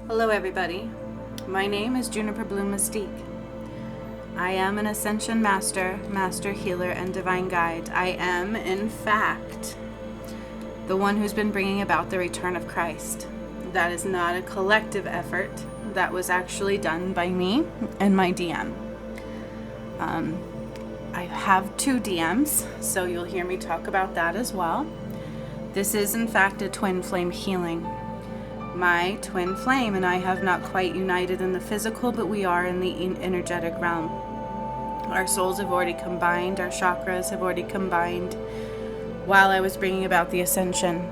Hello everybody, my name is Juniper Bloom Mystique. I am an ascension master, master healer, and divine guide. I am, in fact, the one who's been bringing about the return of Christ. That is not a collective effort. That was actually done by me and my DM. I have 2 DMs, so you'll hear me talk about that as well. This is, in fact, a twin flame healing. My twin flame and I have not quite united in the physical, but we are in the energetic realm. Our souls have already combined, our chakras have already combined while I was bringing about the ascension.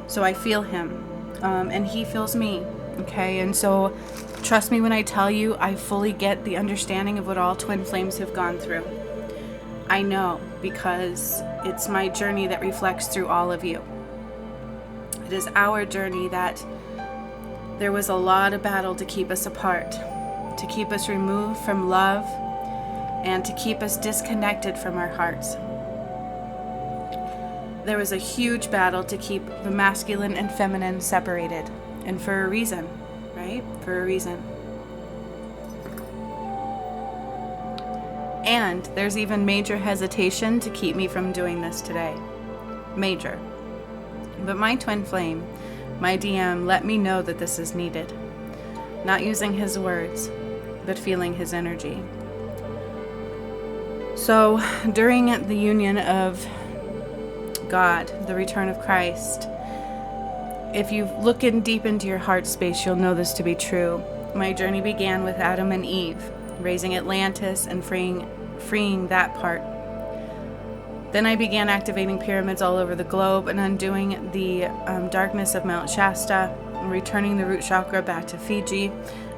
So I feel him, and he feels me, okay? And so trust me when I tell you, I fully get the understanding of what all twin flames have gone through. I know, because it's my journey that reflects through all of you. It is our journey that there was a lot of battle to keep us apart, to keep us removed from love, and to keep us disconnected from our hearts. There was a huge battle to keep the masculine and feminine separated, and for a reason, right? For a reason. And there's even major hesitation to keep me from doing this today. Major. But my twin flame, my DM, let me know that this is needed. Not using his words, but feeling his energy. So during the union of God, the return of Christ, if you look in deep into your heart space, you'll know this to be true. My journey began with Adam and Eve, raising Atlantis and freeing that part. Then I began activating pyramids all over the globe and undoing the darkness of Mount Shasta, and returning the root chakra back to Fiji,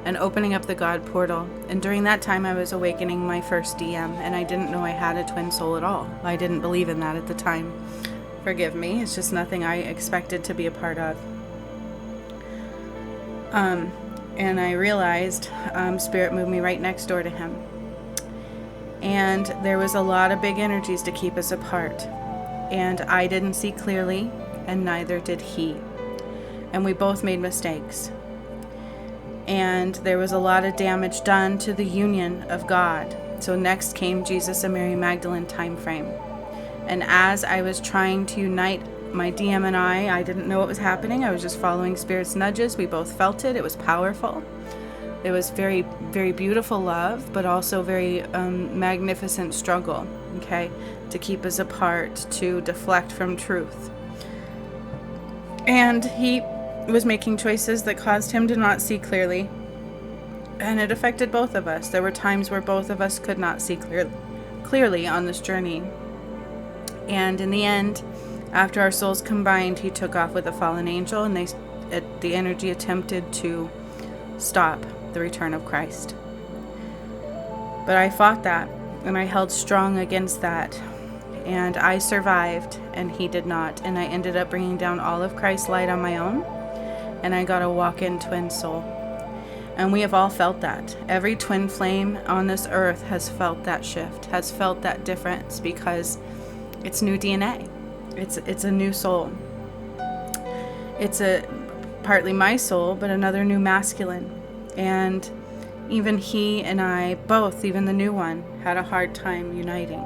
and opening up the God portal. And during that time I was awakening my first DM, and I didn't know I had a twin soul at all. I didn't believe in that at the time. Forgive me, it's just nothing I expected to be a part of. And I realized Spirit moved me right next door to him. And there was a lot of big energies to keep us apart. And I didn't see clearly, and neither did he. And we both made mistakes. And there was a lot of damage done to the union of God. So next came Jesus and Mary Magdalene time frame. And as I was trying to unite my DM and I didn't know what was happening. I was just following Spirit's nudges. We both felt it. It was powerful. It was very, very beautiful love, but also very magnificent struggle, okay, to keep us apart, to deflect from truth. And he was making choices that caused him to not see clearly, and it affected both of us. There were times where both of us could not see clearly on this journey. And in the end, after our souls combined, he took off with a fallen angel, and the energy attempted to stop the return of Christ. But I fought that, and I held strong against that, and I survived, and he did not, and I ended up bringing down all of Christ's light on my own, and I got a walk-in twin soul. And we have all felt that. Every twin flame on this earth has felt that shift, has felt that difference, because it's new DNA. It's a new soul. It's a partly my soul, but another new masculine. And even he and I both, even the new one, had a hard time uniting.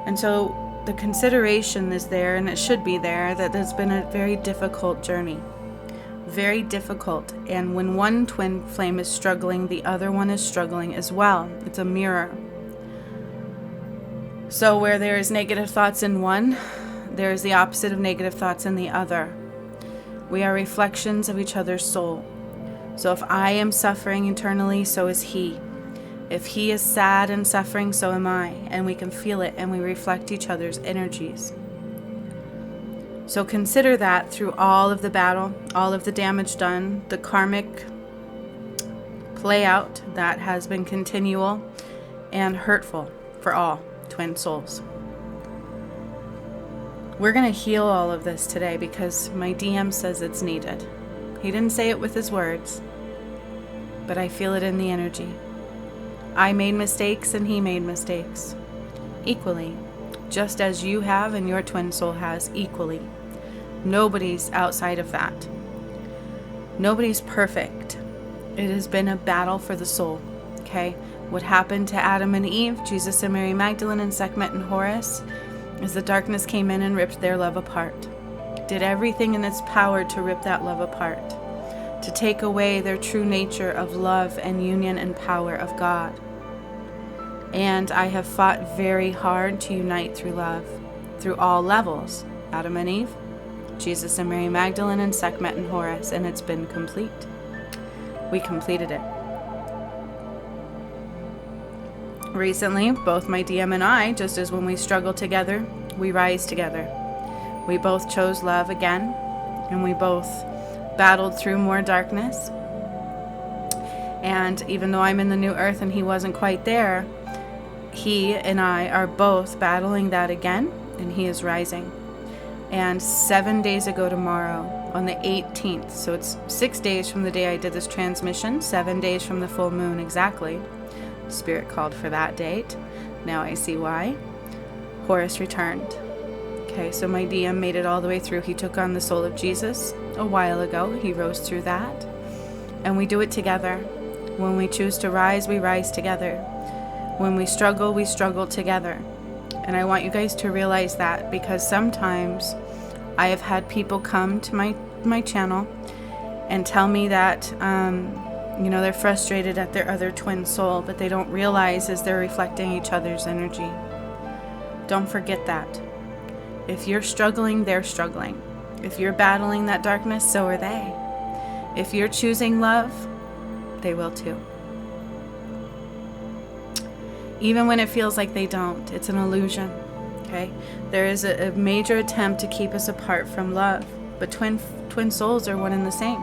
And so the consideration is there, and it should be there, that it's been a very difficult journey. Very difficult. And when one twin flame is struggling, the other one is struggling as well. It's a mirror. So where there is negative thoughts in one, there is the opposite of negative thoughts in the other. We are reflections of each other's soul. So if I am suffering internally, so is he. If he is sad and suffering, so am I. And we can feel it, and we reflect each other's energies. So consider that through all of the battle, all of the damage done, the karmic play out that has been continual and hurtful for all twin souls. We're going to heal all of this today because my DM says it's needed. He didn't say it with his words, but I feel it in the energy. I made mistakes and he made mistakes. Equally. Just as you have and your twin soul has equally. Nobody's outside of that. Nobody's perfect. It has been a battle for the soul. Okay? What happened to Adam and Eve, Jesus and Mary Magdalene, and Sekhmet and Horus, is the darkness came in and ripped their love apart. Did everything in its power to rip that love apart, to take away their true nature of love and union and power of God. And I have fought very hard to unite through love, through all levels. Adam and Eve, Jesus and Mary Magdalene, and Sekhmet and Horus, and it's been complete. We completed it. Recently, both my DM and I, just as when we struggle together, we rise together. We both chose love again, and we both battled through more darkness. And even though I'm in the new earth and he wasn't quite there, he and I are both battling that again, and he is rising. And 7 days ago tomorrow, on the 18th, so it's 6 days from the day I did this transmission, 7 days from the full moon exactly. Spirit called for that date. Now I see why. Horus returned. Okay, so my DM made it all the way through. He took on the soul of Jesus a while ago. He rose through that. And we do it together. When we choose to rise, we rise together. When we struggle together. And I want you guys to realize that, because sometimes I have had people come to my channel and tell me that, they're frustrated at their other twin soul, but they don't realize is they're reflecting each other's energy. Don't forget that. If you're struggling, they're struggling. If you're battling that darkness, so are they. If you're choosing love, they will too. Even when it feels like they don't, it's an illusion. Okay? There is a major attempt to keep us apart from love, but twin souls are one and the same.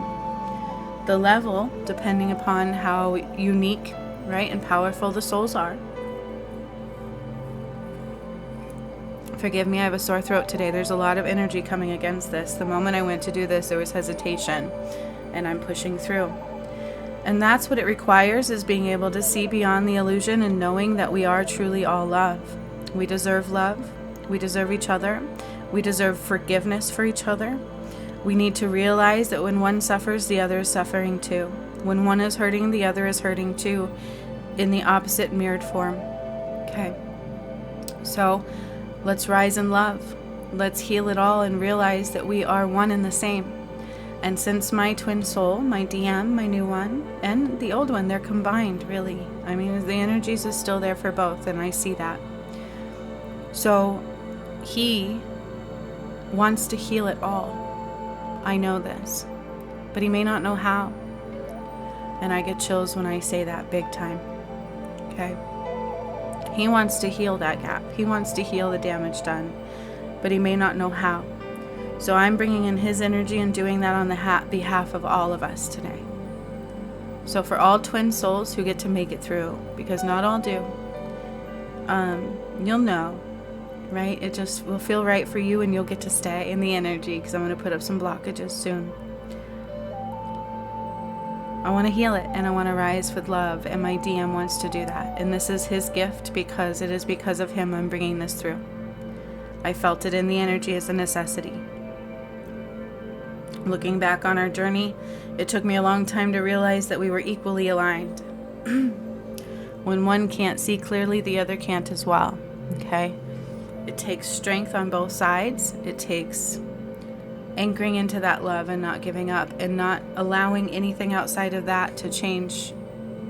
The level, depending upon how unique, right, and powerful the souls are. Forgive me, I have a sore throat today. There's a lot of energy coming against this. The moment I went to do this, there was hesitation, and I'm pushing through. And that's what it requires, is being able to see beyond the illusion and knowing that we are truly all love. We deserve love. We deserve each other. We deserve forgiveness for each other. We need to realize that when one suffers, the other is suffering too. When one is hurting, the other is hurting too, in the opposite mirrored form. Okay. So let's rise in love. Let's heal it all and realize that we are one and the same. And since my twin soul, my DM, my new one, and the old one, they're combined, really. I mean, the energies is still there for both, and I see that. So he wants to heal it all. I know this, but he may not know how. And I get chills when I say that, big time. Okay? He wants to heal that gap. He wants to heal the damage done, but he may not know how. So I'm bringing in his energy and doing that on the behalf of all of us today. So for all twin souls who get to make it through, because not all do, you'll know, right? It just will feel right for you, and you'll get to stay in the energy, because I'm going to put up some blockages soon. I want to heal it, and I want to rise with love, and my DM wants to do that. And this is his gift, because it is because of him I'm bringing this through. I felt it in the energy as a necessity. Looking back on our journey, it took me a long time to realize that we were equally aligned. When one can't see clearly, the other can't as well. Okay? It takes strength on both sides. It takes anchoring into that love and not giving up, and not allowing anything outside of that to change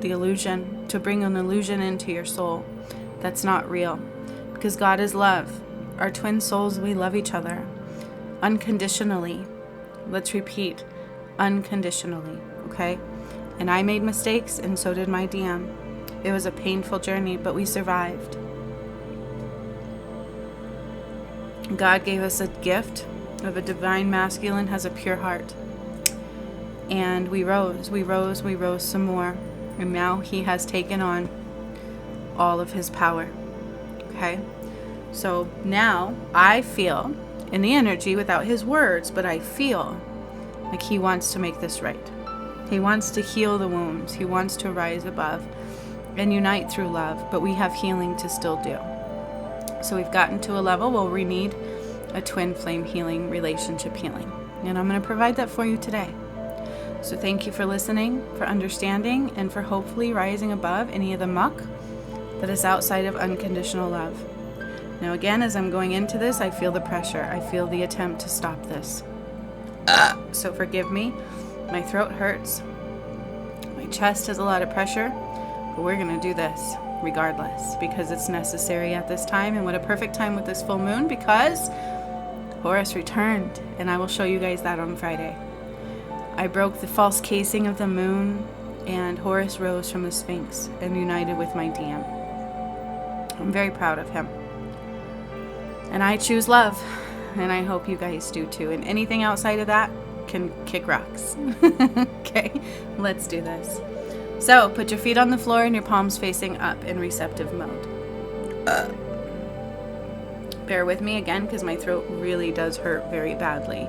the illusion, to bring an illusion into your soul that's not real. Because God is love. Our twin souls, we love each other unconditionally. Let's repeat, unconditionally, okay? And I made mistakes, and so did my DM. It was a painful journey, but we survived. God gave us a gift of a divine masculine, has a pure heart. And we rose some more. And now he has taken on all of his power, okay? So now I feel in the energy, without his words, but I feel like he wants to make this right. He wants to heal the wounds. He wants to rise above and unite through love, but we have healing to still do. So we've gotten to a level where we need a twin flame healing, relationship healing. And I'm going to provide that for you today. So thank you for listening, for understanding, and for hopefully rising above any of the muck that is outside of unconditional love. Now again, as I'm going into this, I feel the pressure. I feel the attempt to stop this. So forgive me. My throat hurts. My chest has a lot of pressure. But we're going to do this regardless because it's necessary at this time. And what a perfect time with this full moon, because Horus returned. And I will show you guys that on Friday. I broke the false casing of the moon, and Horus rose from the Sphinx and united with my DM. I'm very proud of him. And I choose love, and I hope you guys do too. And anything outside of that can kick rocks. Okay, let's do this. So, put your feet on the floor and your palms facing up in receptive mode. Bear with me again, because my throat really does hurt very badly.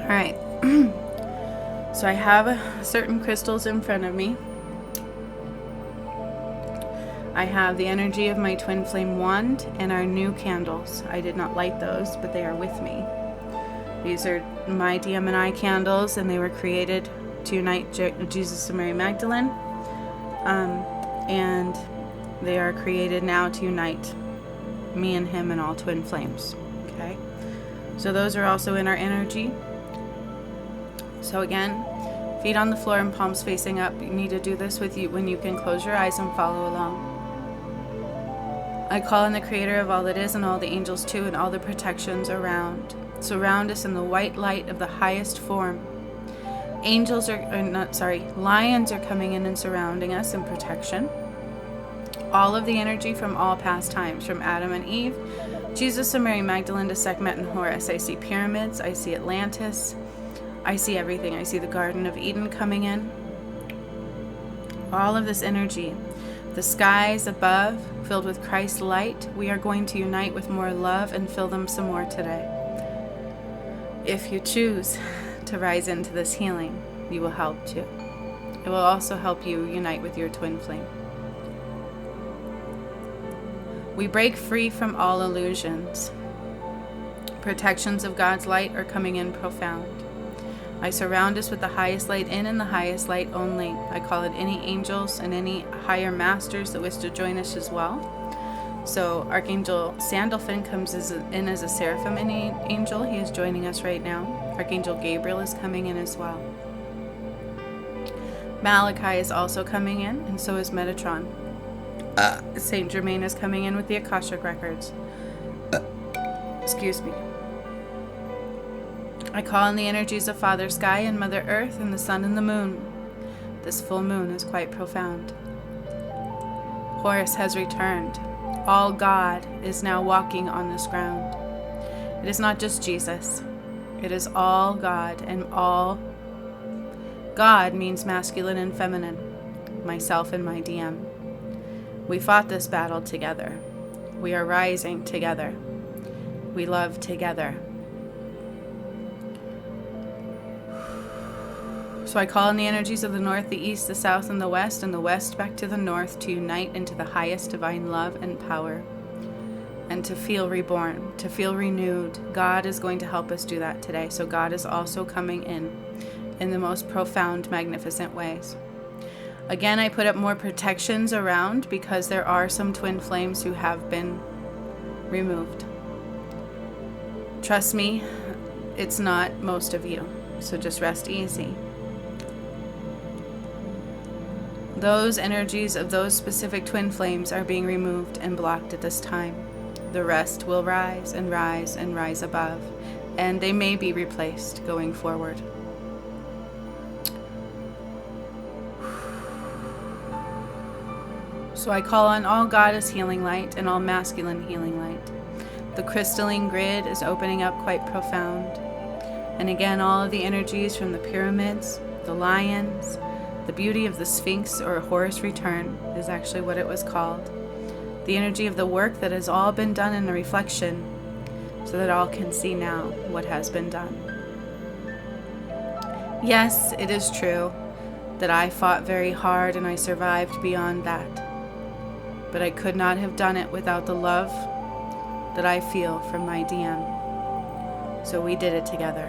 Alright, so I have certain crystals in front of me. I have the energy of my twin flame wand and our new candles. I did not light those, but they are with me. These are my DM and I candles, and they were created to unite Jesus and Mary Magdalene. And they are created now to unite me and him and all twin flames. Okay, so those are also in our energy. So again, feet on the floor and palms facing up. You need to do this with you when you can close your eyes and follow along. I call on the creator of all that is and all the angels too, and all the protections around. Surround us in the white light of the highest form. Lions are coming in and surrounding us in protection. All of the energy from all past times, from Adam and Eve, Jesus and Mary Magdalene to Sekhmet and Horus. I see pyramids, I see Atlantis, I see everything. I see the Garden of Eden coming in. All of this energy. The skies above, filled with Christ's light. We are going to unite with more love and fill them some more today. If you choose to rise into this healing, you will help too. It will also help you unite with your twin flame. We break free from all illusions. Protections of God's light are coming in profound. I surround us with the highest light in and the highest light only. I call it any angels and any higher masters that wish to join us as well. So Archangel Sandalphon comes in as a seraphim angel. He is joining us right now. Archangel Gabriel is coming in as well. Malachi is also coming in, and so is Metatron. Saint Germain is coming in with the Akashic records. Excuse me. I call on the energies of Father Sky and Mother Earth and the Sun and the Moon. This full moon is quite profound. Horus has returned. All God is now walking on this ground. It is not just Jesus. It is all God, and all God means masculine and feminine, myself and my DM. We fought this battle together. We are rising together. We love together. So I call on the energies of the north, the east, the south, and the west back to the north to unite into the highest divine love and power, and to feel reborn, to feel renewed. God is going to help us do that today. So God is also coming in the most profound, magnificent ways. Again, I put up more protections around because there are some twin flames who have been removed. Trust me, it's not most of you. So just rest easy. Those energies of those specific twin flames are being removed and blocked at this time. The rest will rise and rise and rise above, and they may be replaced going forward. So I call on all goddess healing light and all masculine healing light. The crystalline grid is opening up quite profound. And again, all of the energies from the pyramids, the lions, the beauty of the Sphinx, or Horus return is actually what it was called. The energy of the work that has all been done in a reflection, so that all can see now what has been done. Yes, it is true that I fought very hard and I survived beyond that. But I could not have done it without the love that I feel from my DM. So we did it together.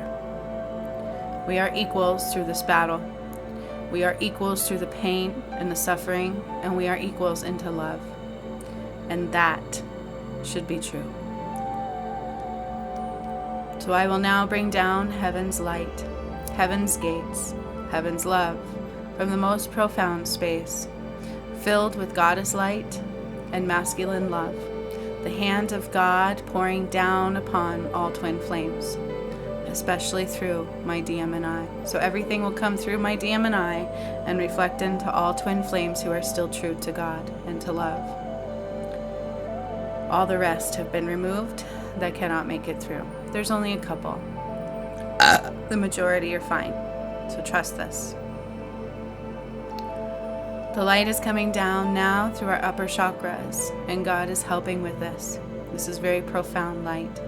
We are equals through this battle. We are equals through the pain and the suffering, and we are equals into love. And that should be true. So I will now bring down heaven's light, heaven's gates, heaven's love, from the most profound space, filled with goddess light and masculine love, the hand of God pouring down upon all twin flames, especially through my DM and I. So everything will come through my DM and I and reflect into all twin flames who are still true to God and to love. All the rest have been removed that cannot make it through. There's only a couple. The majority are fine. So trust this. The light is coming down now through our upper chakras, and God is helping with this. This is very profound light.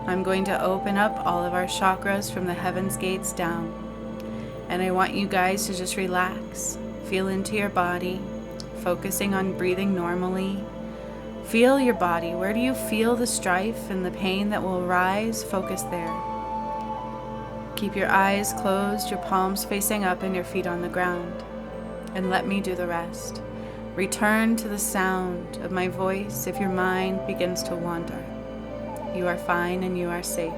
I'm going to open up all of our chakras from the heavens gates down. And I want you guys to just relax. Feel into your body, focusing on breathing normally. Feel your body. Where do you feel the strife and the pain that will arise? Focus there. Keep your eyes closed, your palms facing up, and your feet on the ground. And let me do the rest. Return to the sound of my voice if your mind begins to wander. You are fine and you are safe.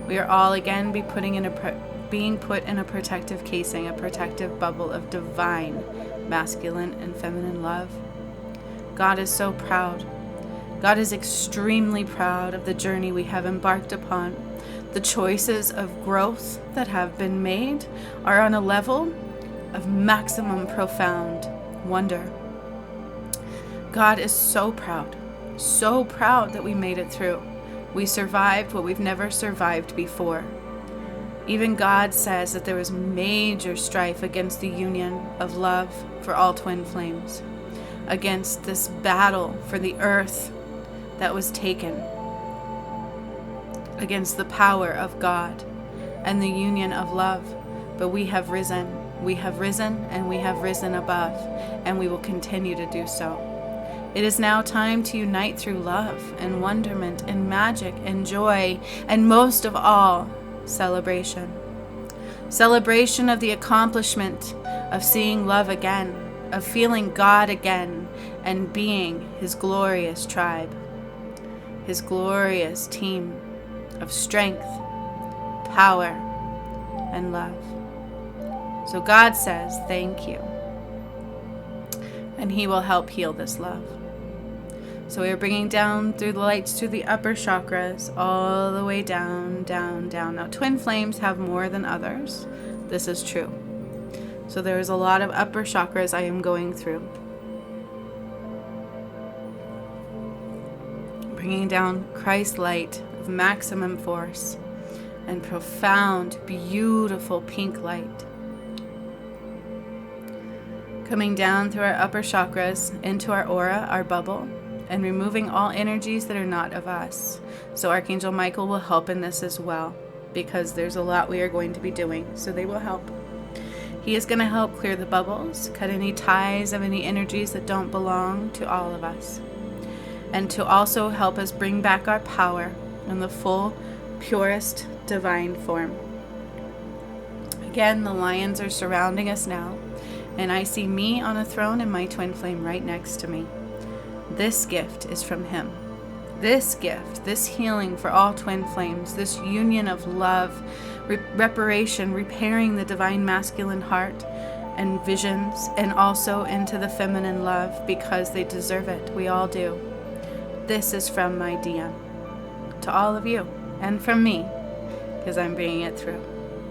We are all again being put in a protective casing, a protective bubble of divine masculine and feminine love. God is so proud. God is extremely proud of the journey we have embarked upon. The choices of growth that have been made are on a level of maximum profound wonder. God is so proud that we made it through. We survived what we've never survived before. Even God says that there was major strife against the union of love for all twin flames, against this battle for the earth that was taken, against the power of God and the union of love. But we have risen. We have risen, and we have risen above, and we will continue to do so. It is now time to unite through love and wonderment and magic and joy, and most of all, celebration. Celebration of the accomplishment of seeing love again, of feeling God again, and being His glorious tribe, His glorious team of strength, power, and love. So God says, thank you. And He will help heal this love. So we are bringing down through the lights through the upper chakras, all the way down, down, down. Now, twin flames have more than others. This is true. So there is a lot of upper chakras I am going through. Bringing down Christ light of maximum force and profound, beautiful pink light. Coming down through our upper chakras into our aura, our bubble, and removing all energies that are not of us. So Archangel Michael will help in this as well, because there's a lot we are going to be doing, so they will help. He is going to help clear the bubbles, cut any ties of any energies that don't belong to all of us, and to also help us bring back our power in the full, purest, divine form. Again, the lions are surrounding us now, and I see me on a throne and my twin flame right next to me. This gift is from Him. This gift, this healing for all twin flames, this union of love, reparation, repairing the divine masculine heart and visions, and also into the feminine love, because they deserve it. We all do. This is from my DM to all of you, and from me, because I'm bringing it through,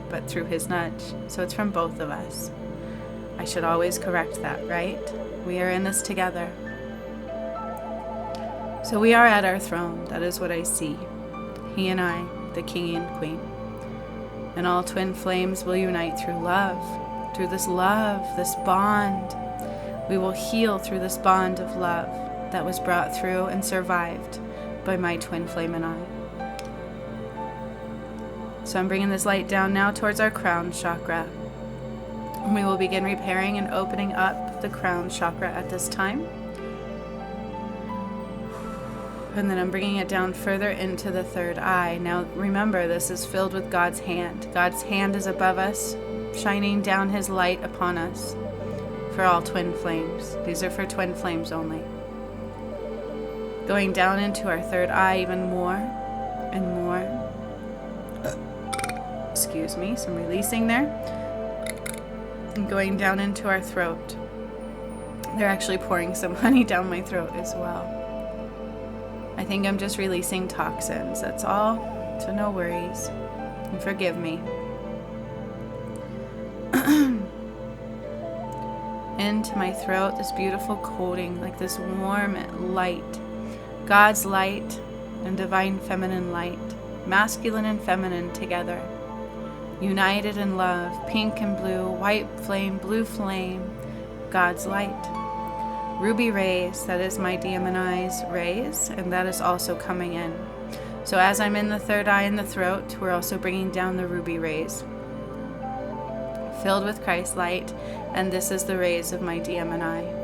but through His nudge. So it's from both of us. I should always correct that, right? We are in this together. So we are at our throne. That is what I see. He and I, the King and Queen. And all twin flames will unite through love. Through this love, this bond. We will heal through this bond of love that was brought through and survived by my twin flame and I. So I'm bringing this light down now towards our crown chakra. And we will begin repairing and opening up the crown chakra at this time. And then I'm bringing it down further into the third eye. Now remember, this is filled with God's hand. God's hand is above us, shining down his light upon us for all twin flames. These are for twin flames only. Going down into our third eye even more and more. Excuse me, some releasing there. And going down into our throat. They're actually pouring some honey down my throat as well. I think I'm just releasing toxins, that's all, so no worries. And forgive me. Into my throat, this beautiful coating, like this warm light. God's light and divine feminine light. Masculine and feminine together. United in love, pink and blue, white flame, blue flame, God's light. Ruby rays, that is my DMNI's rays, and that is also coming in. So as I'm in the third eye and the throat, we're also bringing down the ruby rays, filled with Christ light, and this is the rays of my DMNI.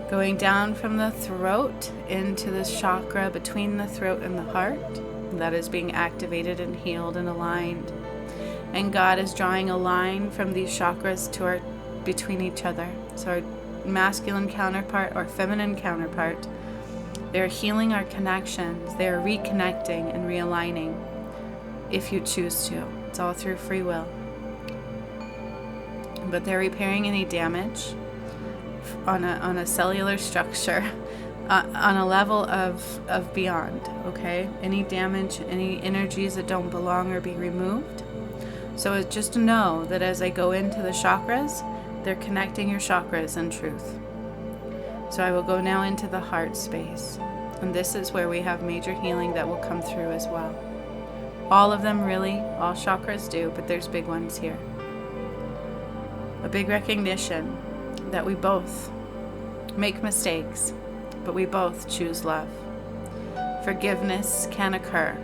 Going down from the throat into this chakra between the throat and the heart, that is being activated and healed and aligned. And God is drawing a line from these chakras to our between each other. So our masculine counterpart or feminine counterpart, they're healing our connections. They're reconnecting and realigning if you choose to. It's all through free will. But they're repairing any damage on a cellular structure, on a level of beyond, okay? Any damage, any energies that don't belong are being removed. So it's just to know that as I go into the chakras, they're connecting your chakras in truth. So I will go now into the heart space. And this is where we have major healing that will come through as well. All of them really, all chakras do, but there's big ones here. A big recognition that we both make mistakes, but we both choose love. Forgiveness can occur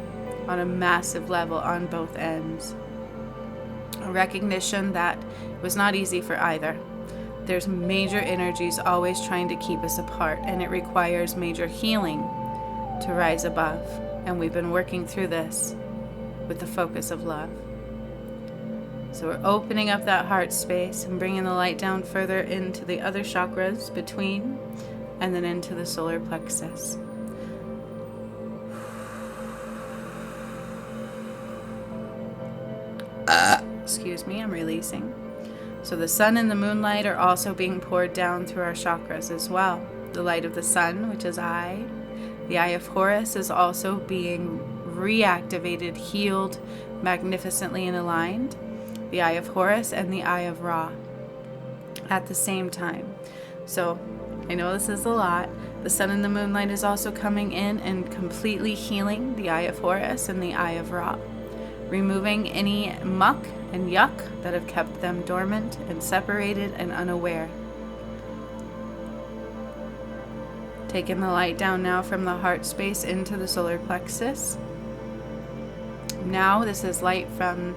on a massive level on both ends. A recognition that it was not easy for either. There's major energies always trying to keep us apart, and it requires major healing to rise above. And we've been working through this with the focus of love. So we're opening up that heart space and bringing the light down further into the other chakras between, and then into the solar plexus. Excuse me, I'm releasing. So the sun and the moonlight are also being poured down through our chakras as well. The light of the sun, which is I. The eye of Horus is also being reactivated, healed, magnificently and aligned. The eye of Horus and the eye of Ra at the same time. So I know this is a lot. The sun and the moonlight is also coming in and completely healing the eye of Horus and the eye of Ra, removing any muck and yuck that have kept them dormant and separated and unaware. Taking the light down now from the heart space into the solar plexus. Now this is light from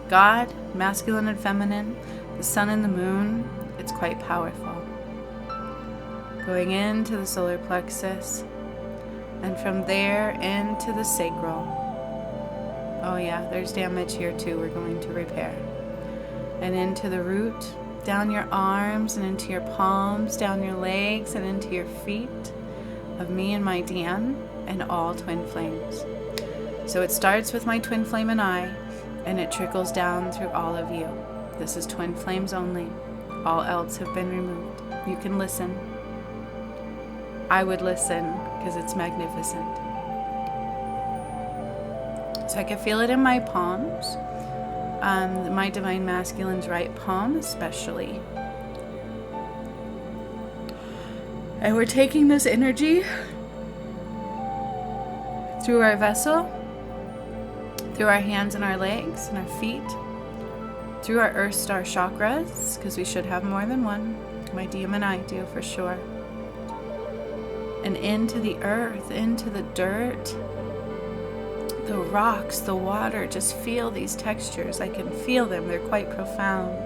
God, masculine and feminine, the sun and the moon. It's quite powerful. Going into the solar plexus, and from there into the sacral. Oh yeah, there's damage here too we're going to repair. And into the root, down your arms and into your palms, down your legs and into your feet of me and my Dan and all twin flames. So it starts with my twin flame and I, and it trickles down through all of you. This is twin flames only. All else have been removed. You can listen. I would listen because it's magnificent. So I can feel it in my palms, my divine masculine's right palm especially. And we're taking this energy through our vessel, through our hands and our legs and our feet, through our earth star chakras, because we should have more than one. My DM and I do for sure. And into the earth, into the dirt, the rocks, the water. Just feel these textures. I can feel them. They're quite profound.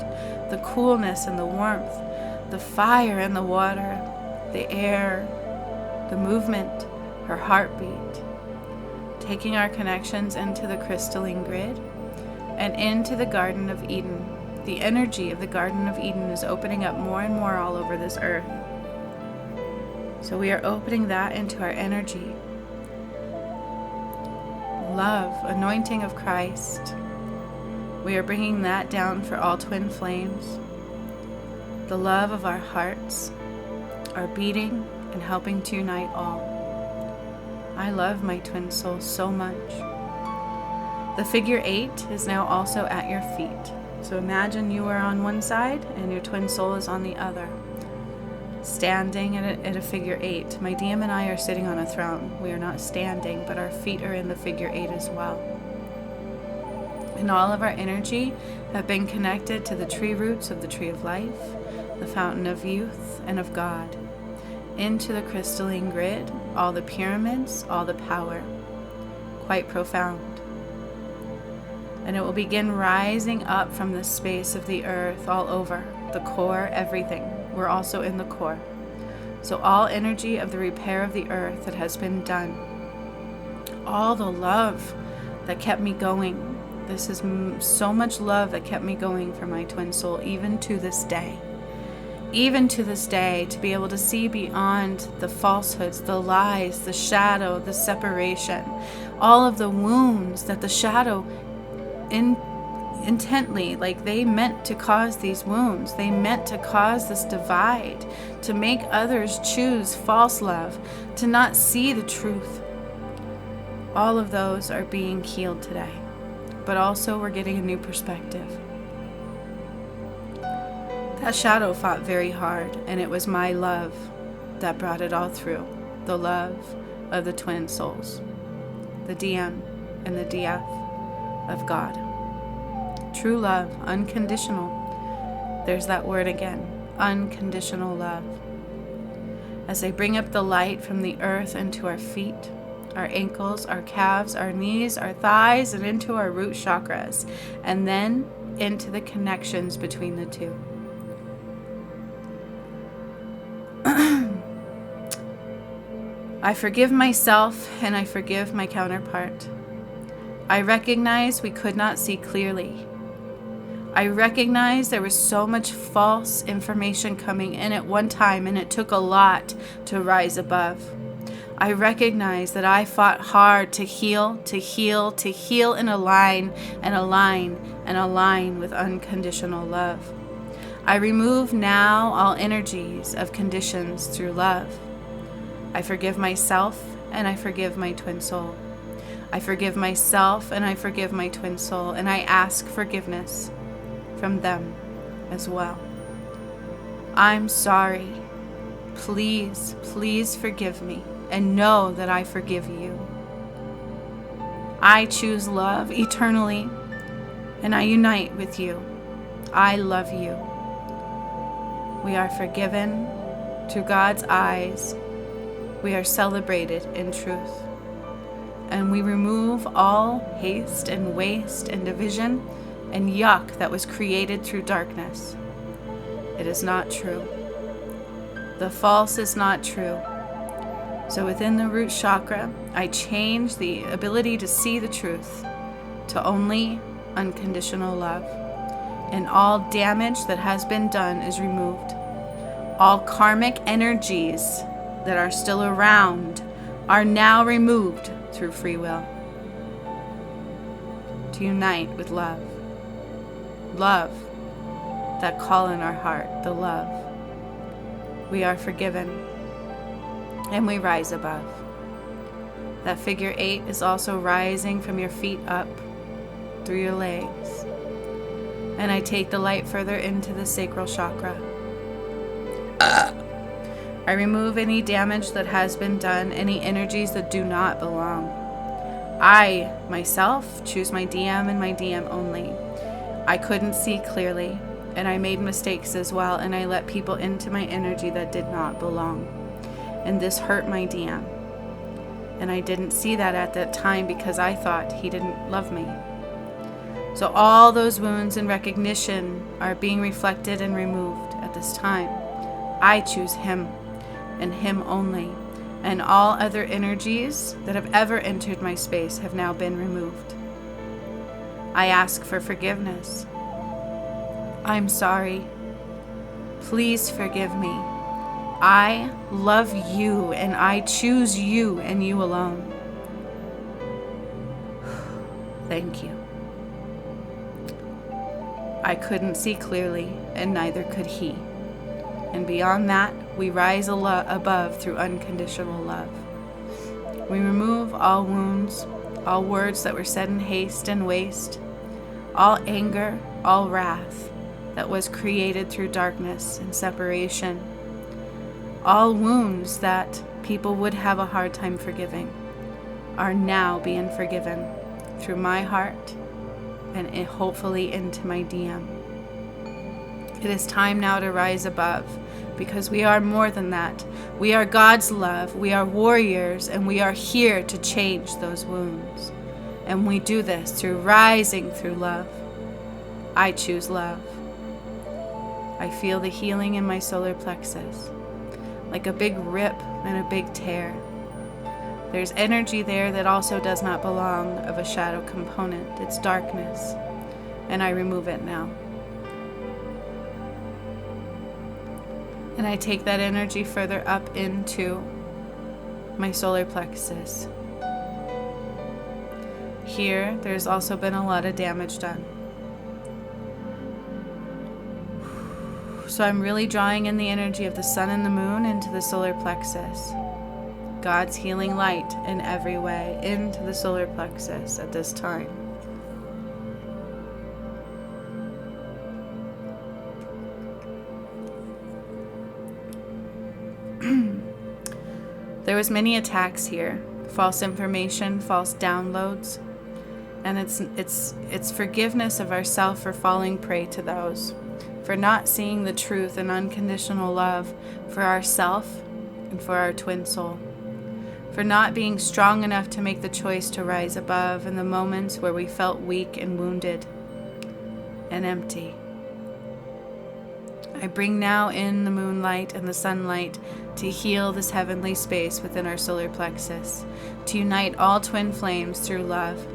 The coolness and the warmth, the fire and the water, the air, the movement, her heartbeat, taking our connections into the crystalline grid and into the Garden of Eden. The energy of the Garden of Eden is opening up more and more all over this earth. So we are opening that into our energy. Love, anointing of Christ. We are bringing that down for all twin flames. The love of our hearts are beating and helping to unite all. I love my twin soul so much. The figure 8 is now also at your feet. So imagine you are on one side and your twin soul is on the other, standing at a figure 8. My DM and I are sitting on a throne. We are not standing, but our feet are in the figure 8 as well. And all of our energy have been connected to the tree roots of the tree of life, the fountain of youth, and of God, into the crystalline grid, all the pyramids, all the power. Quite profound. And it will begin rising up from the space of the earth all over, the core, everything. We're also in the core. So all energy of the repair of the earth that has been done, all the love that kept me going. This is so much love that kept me going for my twin soul, even to this day. Even to this day, to be able to see beyond the falsehoods, the lies, the shadow, the separation, all of the wounds that the shadow intently, like they meant to cause these wounds. They meant to cause this divide, to make others choose false love, to not see the truth. All of those are being healed today. But also we're getting a new perspective. That shadow fought very hard, and it was my love that brought it all through. The love of the twin souls, the DM and the DF of God. True love, unconditional. There's that word again, unconditional love. As I bring up the light from the earth into our feet, our ankles, our calves, our knees, our thighs, and into our root chakras, and then into the connections between the two. I forgive myself and I forgive my counterpart. I recognize we could not see clearly. I recognize there was so much false information coming in at one time, and it took a lot to rise above. I recognize that I fought hard to heal, and align with unconditional love. I remove now all energies of conditions through love. I forgive myself and I forgive my twin soul. I forgive myself and I forgive my twin soul, and I ask forgiveness from them as well. I'm sorry. Please, please forgive me, and know that I forgive you. I choose love eternally, and I unite with you. I love you. We are forgiven through God's eyes. We are celebrated in truth. And we remove all haste and waste and division and yuck that was created through darkness. It is not true. The false is not true. So within the root chakra, I change the ability to see the truth to only unconditional love. And all damage that has been done is removed. All karmic energies that are still around are now removed through free will. To unite with love. Love, that call in our heart, the love. We are forgiven, and we rise above. That figure 8 is also rising from your feet up through your legs. And I take the light further into the sacral chakra. I remove any damage that has been done, any energies that do not belong. I, myself, choose my DM and my DM only. I couldn't see clearly, and I made mistakes as well, and I let people into my energy that did not belong. And this hurt my DM. And I didn't see that at that time because I thought he didn't love me. So all those wounds and recognition are being reflected and removed at this time. I choose him and him only. and all other energies that have ever entered my space have now been removed. I ask for forgiveness. I'm sorry. Please forgive me. I love you and I choose you and you alone. Thank you. I couldn't see clearly and neither could he. And beyond that, we rise above through unconditional love. We remove all wounds, all words that were said in haste and waste, all anger, all wrath that was created through darkness and separation, all wounds that people would have a hard time forgiving are now being forgiven through my heart and hopefully into my DM. It is time now to rise above, because we are more than that. We are God's love, we are warriors, and we are here to change those wounds. And we do this through rising through love. I choose love. I feel the healing in my solar plexus, like a big rip and a big tear. There's energy there that also does not belong of a shadow component. It's darkness, and I remove it now. And I take that energy further up into my solar plexus. Here, there's also been a lot of damage done. So I'm really drawing in the energy of the sun and the moon into the solar plexus. God's healing light in every way into the solar plexus at this time. There was many attacks here, false information, false downloads, and it's forgiveness of ourselves for falling prey to those, for not seeing the truth and unconditional love for ourself and for our twin soul, for not being strong enough to make the choice to rise above in the moments where we felt weak and wounded and empty. I bring now in the moonlight and the sunlight to heal this heavenly space within our solar plexus, to unite all twin flames through love,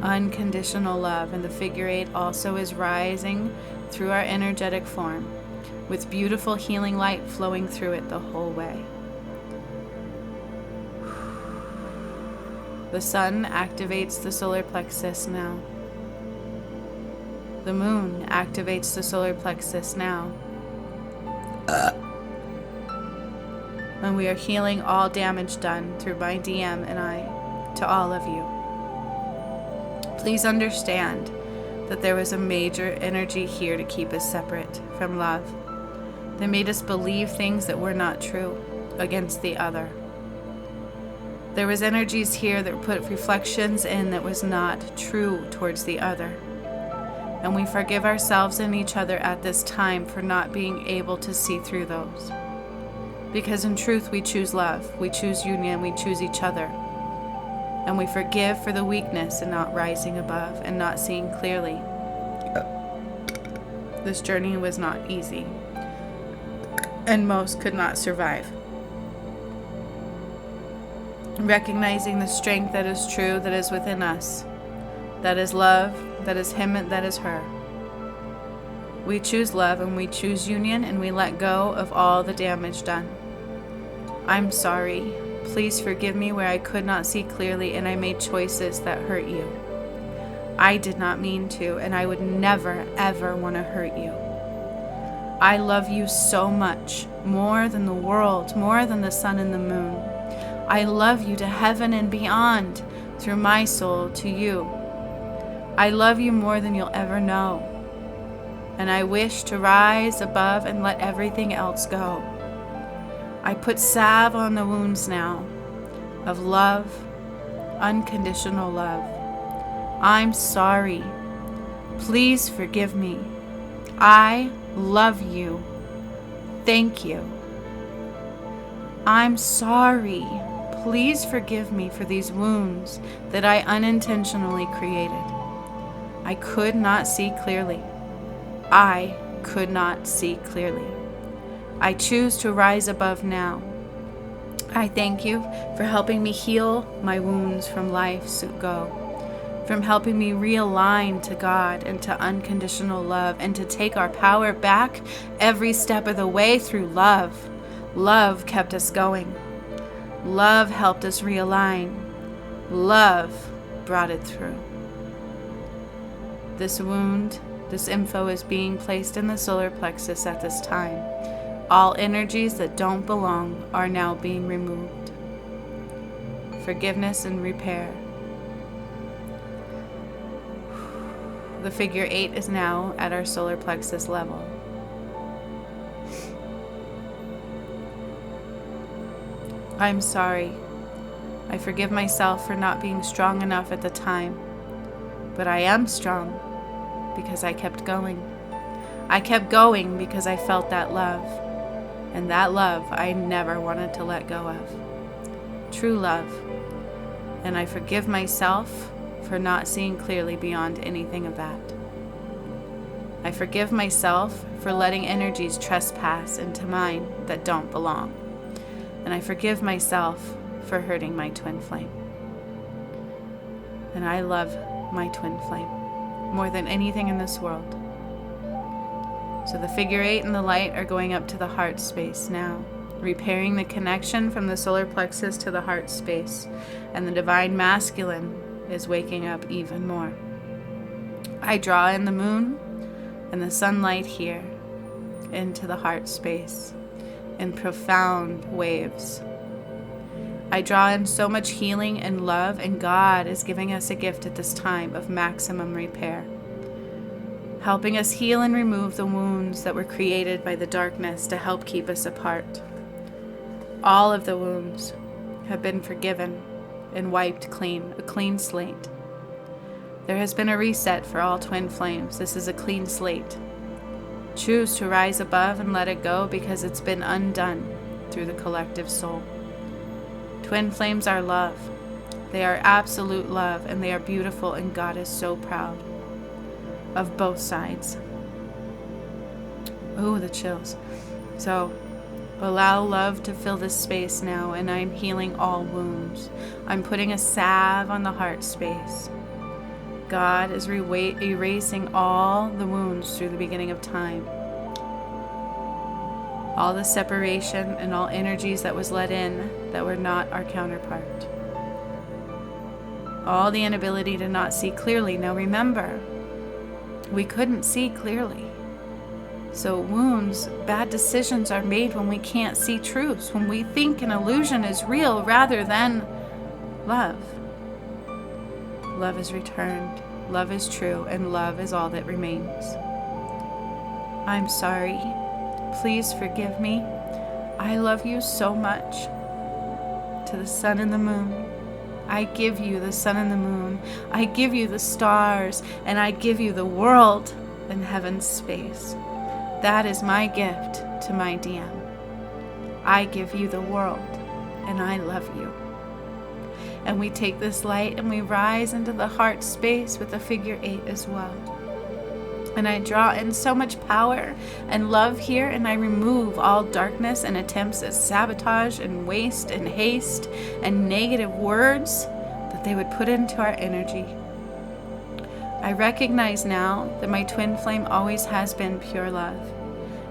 unconditional love, and the figure 8 also is rising through our energetic form, with beautiful healing light flowing through it the whole way. The sun activates the solar plexus now. The moon activates the solar plexus now. And we are healing all damage done through my DM and I to all of you. Please understand that there was a major energy here to keep us separate from love. They made us believe things that were not true against the other. There was energies here that put reflections in that was not true towards the other. And we forgive ourselves and each other at this time for not being able to see through those. Because in truth, we choose love, we choose union, we choose each other. And we forgive for the weakness and not rising above and not seeing clearly. This journey was not easy, and most could not survive. Recognizing the strength that is true, that is within us, that is love, that is him, and that is her. We choose love and we choose union, and we let go of all the damage done. I'm sorry. Please forgive me where I could not see clearly and I made choices that hurt you. I did not mean to, and I would never, ever want to hurt you. I love you so much, more than the world, more than the sun and the moon. I love you to heaven and beyond, through my soul to you. I love you more than you'll ever know. And I wish to rise above and let everything else go. I put salve on the wounds now of love, unconditional love. I'm sorry. Please forgive me. I love you. Thank you. I'm sorry. Please forgive me for these wounds that I unintentionally created. I could not see clearly. I could not see clearly. I choose to rise above now. I thank you for helping me heal my wounds from life's go, from helping me realign to God and to unconditional love, and to take our power back every step of the way through love. Love kept us going. Love helped us realign. Love brought it through. This wound, this info is being placed in the solar plexus at this time. All energies that don't belong are now being removed. Forgiveness and repair. The figure 8 is now at our solar plexus level. I'm sorry. I forgive myself for not being strong enough at the time. But I am strong because I kept going. I kept going because I felt that love. And that love I never wanted to let go of. True love. And I forgive myself for not seeing clearly beyond anything of that. I forgive myself for letting energies trespass into mine that don't belong. And I forgive myself for hurting my twin flame. And I love my twin flame more than anything in this world. So the figure 8 and the light are going up to the heart space now, repairing the connection from the solar plexus to the heart space. And the divine masculine is waking up even more. I draw in the moon and the sunlight here into the heart space in profound waves. I draw in so much healing and love, and God is giving us a gift at this time of maximum repair, helping us heal and remove the wounds that were created by the darkness to help keep us apart. All of the wounds have been forgiven and wiped clean, a clean slate. There has been a reset for all twin flames. This is a clean slate. Choose to rise above and let it go, because it's been undone through the collective soul. Twin flames are love. They are absolute love, and they are beautiful, and God is so proud of both sides. Oh, the chills. So allow love to fill this space now, and I'm healing all wounds. I'm putting a salve on the heart space. God is erasing all the wounds through the beginning of time. All the separation and all energies that was let in that were not our counterpart. All the inability to not see clearly. Now remember, we couldn't see clearly. So wounds, bad decisions are made when we can't see truths, when we think an illusion is real rather than love. Love is returned, love is true, and love is all that remains. I'm sorry. Please forgive me. I love you so much. To the sun and the moon, I give you the sun and the moon. I give you the stars, and I give you the world and heaven's space. That is my gift to my DM. I give you the world, and I love you. And we take this light and we rise into the heart space with the figure 8 as well. And I draw in so much power and love here, and I remove all darkness and attempts at sabotage and waste and haste and negative words that they would put into our energy. I recognize now that my twin flame always has been pure love.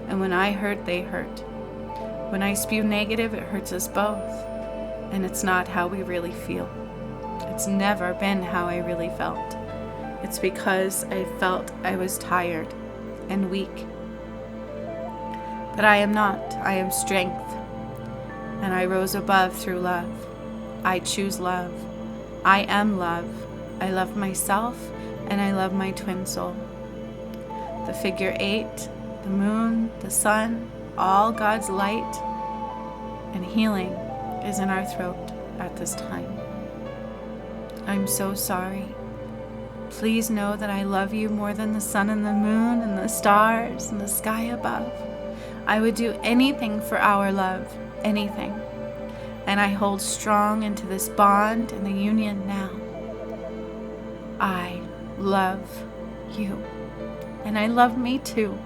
And when I hurt, they hurt. When I spew negative, it hurts us both. And it's not how we really feel. It's never been how I really felt. It's because I felt I was tired and weak. But I am not. I am strength. And I rose above through love. I choose love. I am love. I love myself, and I love my twin soul. The figure 8, the moon, the sun, all God's light and healing is in our throat at this time. I'm so sorry. Please know that I love you more than the sun and the moon and the stars and the sky above. I would do anything for our love, anything. And I hold strong into this bond and the union now. I love you. And I love me too.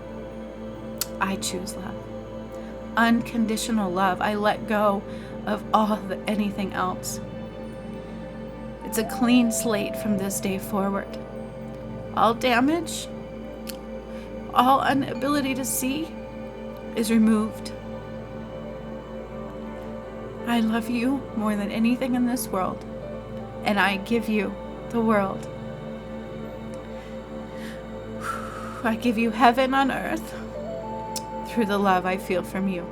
I choose love. Unconditional love. I let go of anything else. It's a clean slate from this day forward. All damage, all inability to see is removed. I love you more than anything in this world, and I give you the world. I give you heaven on earth through the love I feel from you.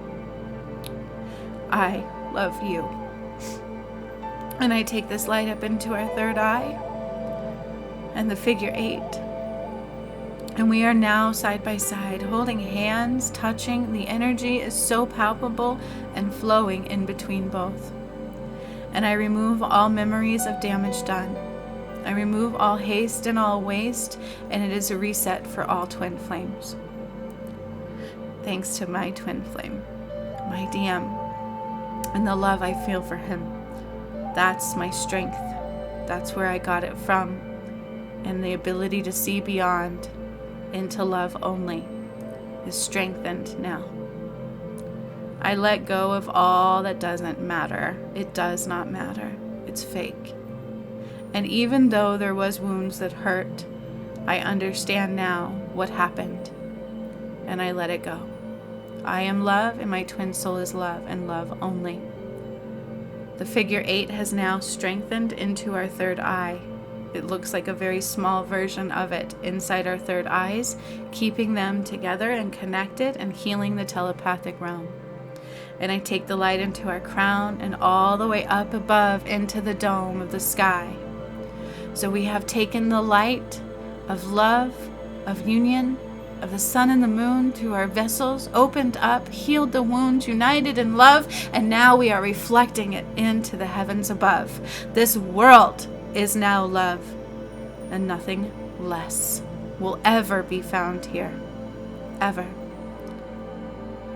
I love you. And I take this light up into our third eye and the figure 8. And we are now side by side, holding hands, touching. The energy is so palpable and flowing in between both. And I remove all memories of damage done. I remove all haste and all waste, and it is a reset for all twin flames. Thanks to my twin flame, my DM, and the love I feel for him. That's my strength. That's where I got it from. And the ability to see beyond into love only is strengthened now. I let go of all that doesn't matter. It does not matter. It's fake. And even though there was wounds that hurt, I understand now what happened, and I let it go. I am love, and my twin soul is love, and love only. The figure 8 has now strengthened into our third eye. It looks like a very small version of it inside our third eyes, keeping them together and connected and healing the telepathic realm. And I take the light into our crown and all the way up above into the dome of the sky. So we have taken the light of love, of union, of the sun and the moon through our vessels, opened up, healed the wounds, united in love, and now we are reflecting it into the heavens above. This world is now love, and nothing less will ever be found here. Ever.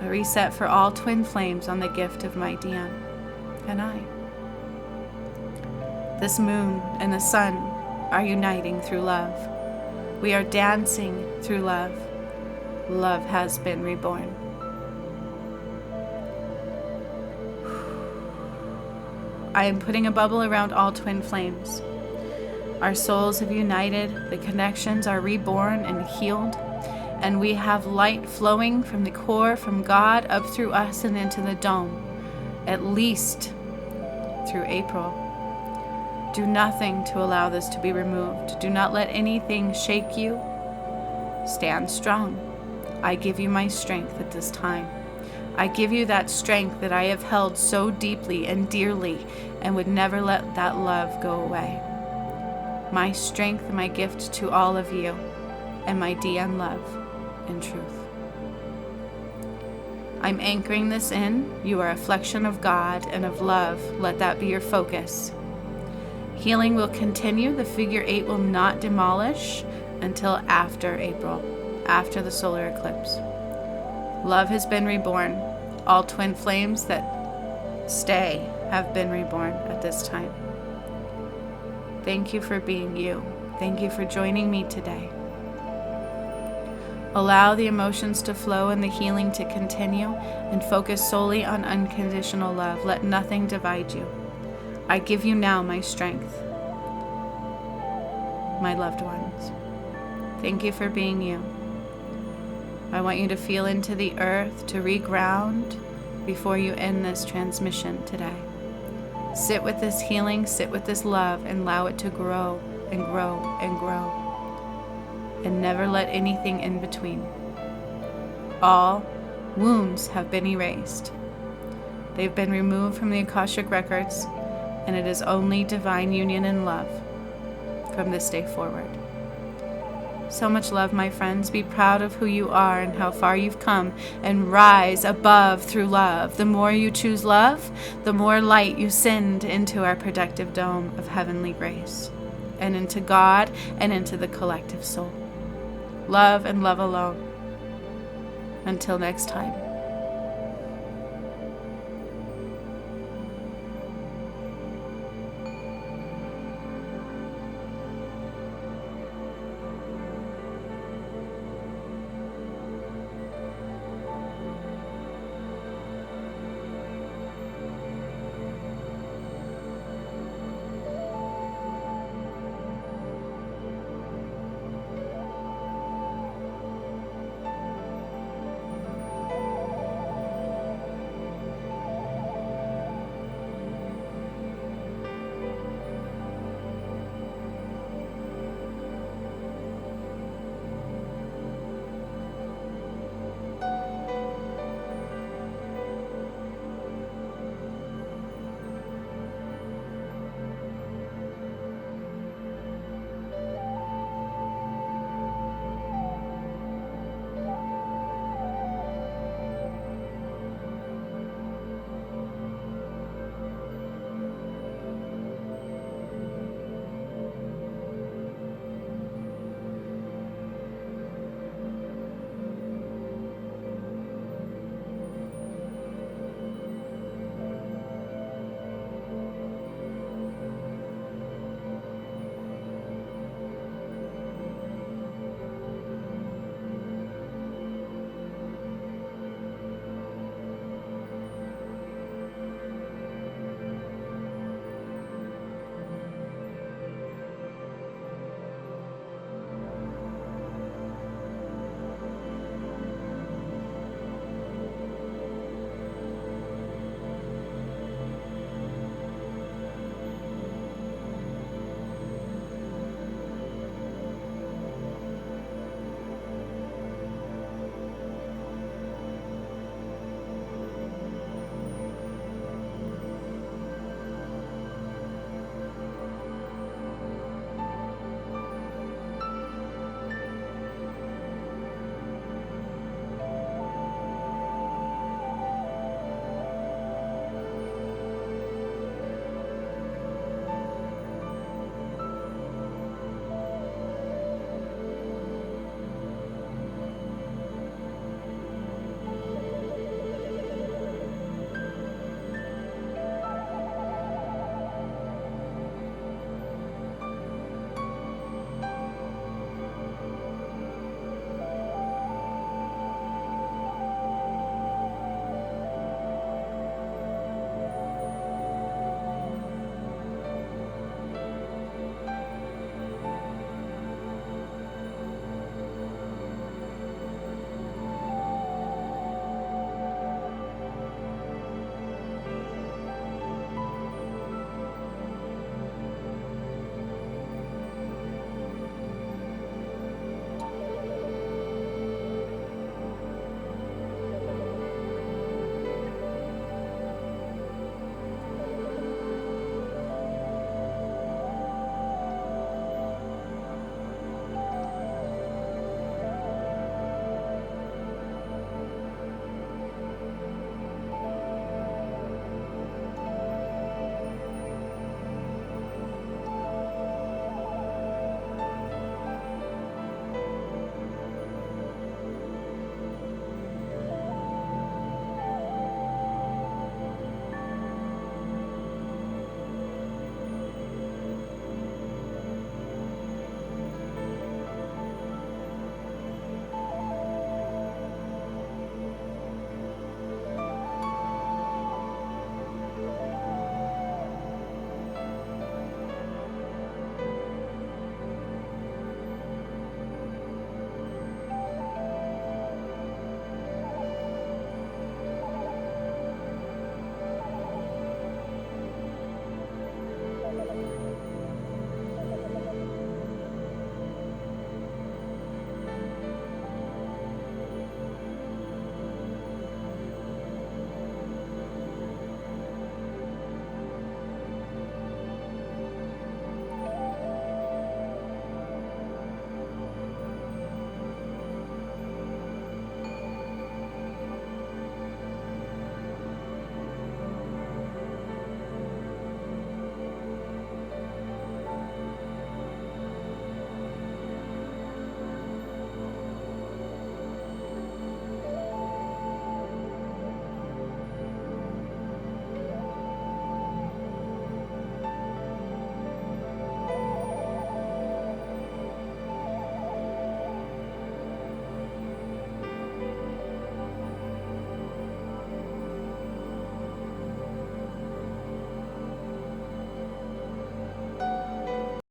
A reset for all twin flames on the gift of my DM and I. This moon and the sun are uniting through love. We are dancing through love. Love has been reborn. I am putting a bubble around all twin flames. Our souls have united, the connections are reborn and healed, and we have light flowing from the core, from God, up through us and into the dome, at least through April. Do nothing to allow this to be removed. Do not let anything shake you. Stand strong. I give you my strength at this time. I give you that strength that I have held so deeply and dearly and would never let that love go away. My strength and my gift to all of you and my DM love and truth. I'm anchoring this in. You are a reflection of God and of love. Let that be your focus. Healing will continue. The figure 8 will not demolish until after April, after the solar eclipse. Love has been reborn. All twin flames that stay have been reborn at this time. Thank you for being you. Thank you for joining me today. Allow the emotions to flow and the healing to continue, and focus solely on unconditional love. Let nothing divide you. I give you now my strength, my loved ones. Thank you for being you. I want you to feel into the earth, to reground before you end this transmission today. Sit with this healing, sit with this love, and allow it to grow and grow and grow. And never let anything in between. All wounds have been erased. They've been removed from the Akashic records, and it is only divine union and love from this day forward. So much love, my friends. Be proud of who you are and how far you've come, and rise above through love. The more you choose love, the more light you send into our protective dome of heavenly grace, and into God and into the collective soul. Love and love alone. Until next time.